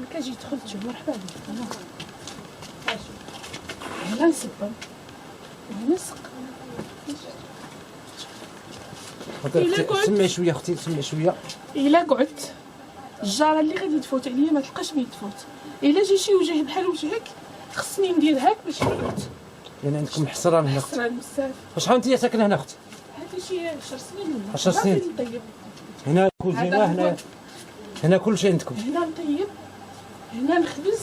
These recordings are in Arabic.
لك اجي دخل تشوف مرحبا بك. انا هنا نسبر وهنا نسق. سمعي شويه اختي، سمعي شويه. الا قعدت الجاره اللي غادي تفوت عليا ما تلقاش بين تفوت. الا جا شي وجه بحال وجهك خصني ندير هاك باش نفوت. يعني عندكم حصران هنا اختي؟ حصران بزاف. شحال انت ساكنه هنا اختي؟ هادي شي 10 سنين ولا 10 سنين. نطيب هنا كوزينه، هنا كل شيء عندكم. هنا نطيب، هنا نخبز،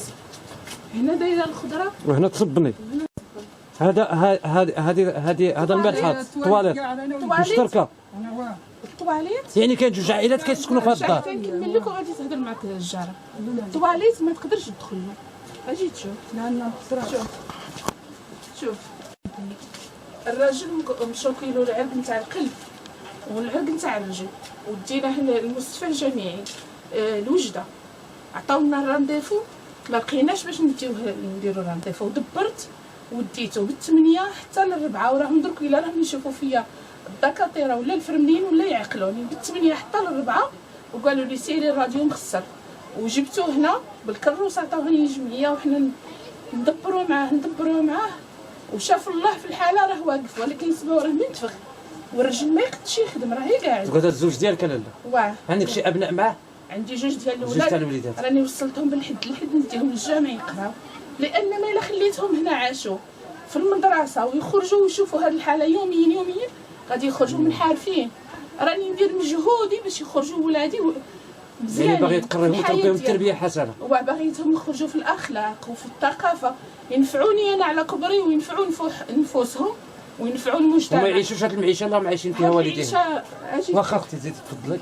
هنا دايره الخضره، وهنا تصبني. هذا المرحاض الطواليت مشتركه. الطواليت يعني كاين جوج عائلات كيسكنوا في هذا الدار. كنكمل لك وغادي تهضر معك الجاره. الطواليت ما تقدرش تدخل له. اجي تشوف. شوف الراجل مشاو كيلو العرق نتاع القلب والعرق نتاع الرجل، وديناه للمستشفى الجامعي الوجده. عطاونا الرانديفو ما لقيناش باش نديرو الرانديفو، ودبرت وديته بالثمانية حتى للربعة، وراهم درك الا راهم يشوفوا فيا الدكاتره ولا الفرملين ولا يعقلوني. بالثمانية حتى للربعة وقالوا لي سيري الراديو مخسر، وجبتوه هنا بالكروس عطاوهني الجمعيه وحنا ندبروا معاه وشاف الله في الحاله راه واقف، ولكن سبعو راه منتفخ والرجل ما يقدش يخدم، راه قاعد. تقول هاد الزوج ديالك لالا؟ واه. عندك شي ابناء معاه؟ عندي جوج ديال جوج تاع الوليدات. راني وصلتهم بالحد نديهم للجامع يقراو، لان ما الا خليتهم هنا عاشوا في المدرسه ويخرجوا ويشوفوا هذه الحاله يوميا غادي يخرجوا منحارفين. راني ندير مجهودي باش يخرجوا ولادي مزيانين. يعني باغي تقريهم وتربيهم التربيه حسنه. وباغيتهم يخرجوا في الاخلاق وفي الثقافه، ينفعوني انا على كبري وينفعوا نفوسهم وينفعوا المجتمع. وما يعيشوش هذه المعيشه اللي راهم عايشين فيها والديهم. واخا اختي زيدي تفضلي.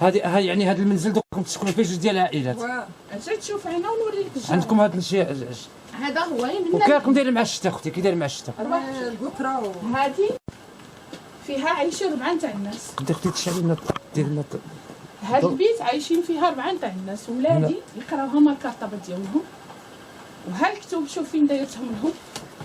هذه يعني هذا المنزل دوكم تسكنوا فيه جوج ديال العائلات. اجي تشوف هنا ونوريك الجار. عندكم هذا الشيء هذا هو وكيفكم دايرين مع الشتا اختي؟ كي دايرين مع الشتا؟ القطره هذه فيها عايشين 4 تاع الناس. كنت اختي تشعلي لنا دير لنا هذا البيت عايشين فيها 4 تاع الناس، ولادي يقراو هما الكارطابه ديالهم وها الكتب شوف فين دايرتهم لهم.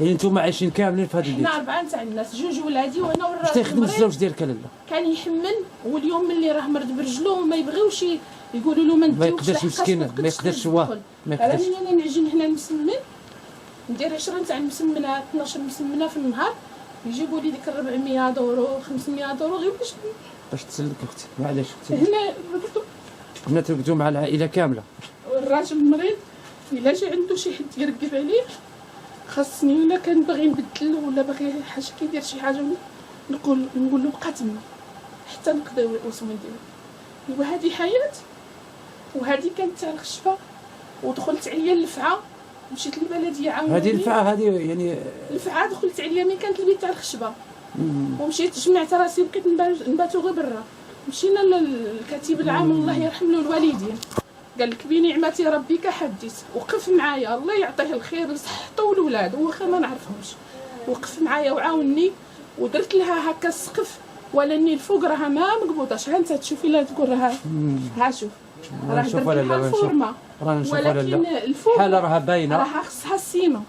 يعني نتوما عايشين كاملين في هذا البيت؟ حنا 4 تاع الناس، جوج ولادي وانا والراجل. شتا يخدم الزوج ديالك لالا؟ كان يحمل، واليوم ملي راه مرض برجلو ما يبغيوش يقولوا له ما نديروش، ما يقدرش مسكين، ما يقدرش ما يقدرش. راني نعجن هنا المسمن، ندير 10 تاع المسمنه 12 مسمنه في النهار، يجيبوا لي ديك 400 دورو 500 دورو غير باش تسلك اختي. معليش اختي هنا ترقدوا مع العائله كامله. الراجل مريض الا جا عنده شي حد يرقب عليه خاصني، ولا كان باغي نبدل ولا باغي حاجه كيدير شي حاجه نقول له بقى تما حتى نقدر واسمو نديرو. وهذه حياه، وهذه كانت تاع الخشبه، ودخلت عليا اللفعه مشيت للبلديه عاونوني. هذه الفعه هذه يعني الفعه دخلت عليا ملي كانت البيت تاع الخشبه، ومشيت جمعت راسي بقيت نباتو غير برا. مشينا للكاتب العام الله يرحم له الوالدين، قال لك بنعمه ربي كحدث، وقف معايا الله يعطيه الخير لصحته الولاد واخا ما نعرفهمش، وقف معايا وعاونني ودرت لها هكا السقف ولاني الفوق راها ما مقبوطاش. ها انت تشوفي لا تقول راها ها شوف راه درت لها الفورمه، ولكن الفوق حاله راها باينه، راها خصها السيمه.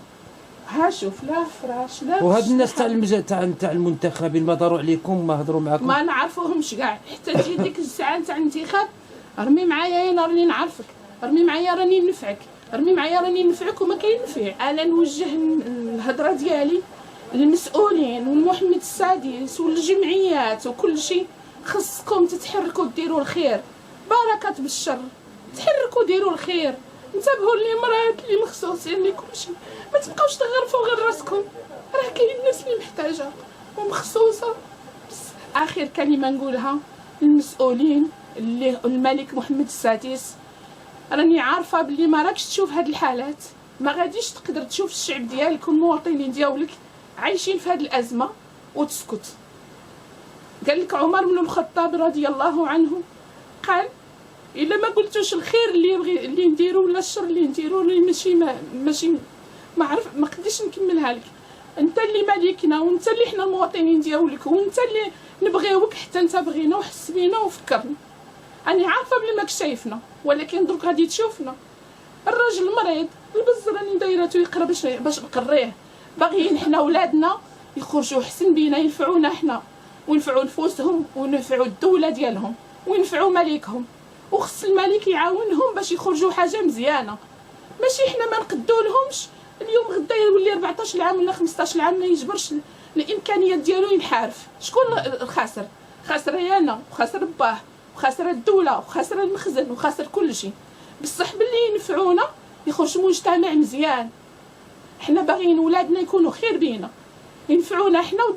ها شوف لا فراش لا. وهاد الناس تاع المنتخبين ما داروا عليكم؟ ما هضروا معكم؟ ما نعرفوهمش كاع، حتى تجي ديك الساعه تاع الانتخاب رمي معايا انا راني نعرفك، رمي معايا راني نفعك، رمي معايا راني نفعك وما كاين نفع. انا نوجه الهضره ديالي للمسؤولين والمحمد السادس والجمعيات وكل شيء، خصكم تتحركوا ديروا الخير، بركات بالشر، تحركوا ديروا الخير، انتبهوا اللي مرات اللي مخصوصين لكم شيء، ما تبقاوش تغرفوا غير راسكم، راه كاين الناس اللي محتاجه ومخصوصه. اخر كلمه نقولها للمسؤولين اللي الملك محمد السادس، راني عارفه بلي ما راكش تشوف هاد الحالات، ما غاديش تقدر تشوف الشعب ديالك والمواطنين ديالك عايشين في هاد الازمه وتسكت. قال لك عمر بن الخطاب رضي الله عنه قال الا ما قلتوش الخير اللي نديرو ولا الشر اللي نديرو اللي ماشي ما عرف ما قديش نكملها لك. انت اللي مالكنا وانت اللي حنا المواطنين ديالك وانت اللي نبغيوك حتى انت بغينا وحس بينا وفكرنا. راني عارفه بلي ماكش شايفنا ولكن درك غادي تشوفنا. الراجل مريض البز راني دايرته يقرا باش نقريه، باغيين حنا ولادنا يخرجوا احسن بينا، ينفعونا حنا وينفعوا نفوسهم وينفعوا الدوله ديالهم وينفعوا مليكهم. وخص الملك يعاونهم باش يخرجوا حاجه مزيانه، ماشي حنا ما نقدولهمش اليوم غدا يولي 14 عام ولا 15 عام ما يجبرش الامكانيات ديالو ينحرف. شكون الخاسر؟ خاسر انا وخاسر باه وخاسر الدوله وخاسر المخزن وخاسر كل شيء. بصح باللي ينفعونا يخرج مجتمع مزيان. حنا باغيين ولادنا يكونوا خير بينا، ينفعونا حنا والدوله.